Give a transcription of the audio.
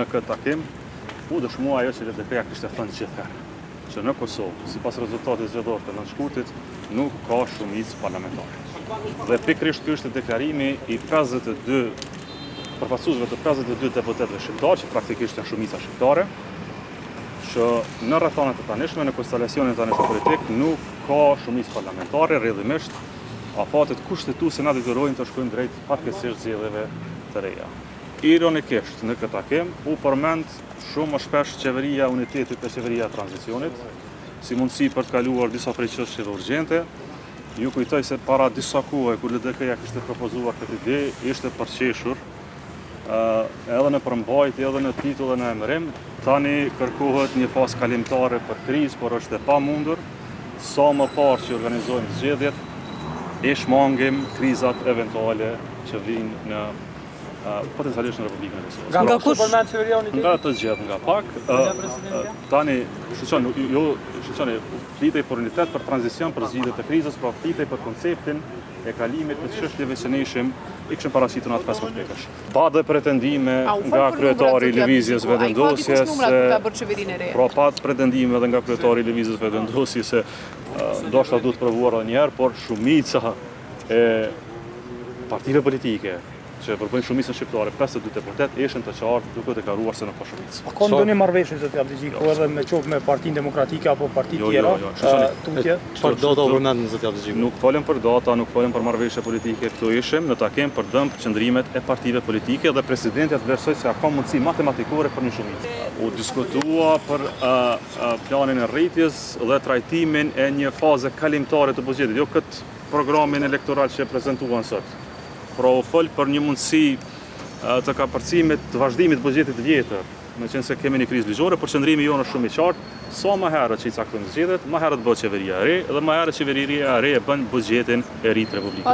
në këtë takim u dëshmua ajo që LDP-ja kishte thënë gjithherë, që në Kosovë, sipas rezultatit zgjedhor të 9 shkurtit, nuk ka shumicë parlamentare. Dhe pikërisht ky është deklarimi i 52 përfaqësuesve të 52 deputetëve shqiptarë, që praktikisht janë shumica shqiptare, që në rrethanat e tanishme, në konstelacionin tanishëm politik, nuk ka shumicë parlamentare, rrjedhimisht afatet kushtetuese na detyrojnë të shkojmë drejt fatkeqësisht zgjedhjeve të reja. Ironikisht, në këtë takim u përmend shumë më shpesh qeveria unitetit dhe qeveria tranzicionit, si mundësi për të kaluar disa prej çështjeve urgjente. Ju kujtoj se para disa kohe, kur LDK-ja kishte propozuar këtë ide, ishte përqeshur edhe në përmbajtje, edhe në titull dhe në emërim. Tani kërkohet një fazë kalimtare për krizë, por është e pamundur. Sa më parë që organizojmë zgjedhjet, e shmangim krizat eventuale që vijnë në potencialisht në Republikën e Kosovës. Nga kush përmend qeveria unitetit? Nga të gjithë, nga pak. Tani, shqyqoni, flitej për unitet për tranzicion, për zgjidhje të krizës, pra flitej për konceptin e kalimit të çështjeve që ne i kishim paraqitur në atë 15 vjetësh. Pa dhe pretendime nga kryetari i lëvizjes vendosjes, pra pa pretendime edhe nga kryetari i lëvizjes vendosjes se ndoshta duhet provuar edhe një herë, por shumica e partive politike që përbëjnë shumicën shqiptare, 52 deputet, ishin të qartë duke deklaruar se nuk ka shumicë. A ka ndonjë marrëveshje zoti Abdixhi, ku edhe me qoftë me Partinë Demokratike apo parti tjera? Tutje? Për data përmendën zoti Abdixhi. Nuk folem për data, nuk folem për marrëveshje politike, këtu ishim në takim për dëmë qëndrimet e partive politike dhe presidenti atë vlerësoi se ka mundësi matematikore për një shumicë. U diskutua për planin e rritjes dhe trajtimin e një faze kalimtare të buxhetit, jo këtë programin elektoral që e prezantuan sot. Pra u fol për një mundësi të kapërcimit të vazhdimit të buxhetit vjetër, në qenë se kemi një krizë ligjore, por qëndrimi jonë është shumë i qartë, sa më herët që i caktojmë zgjedhjet, më herët bëhet qeveria e re, dhe më herët qeveria e re e bën buxhetin e ri të Republikës.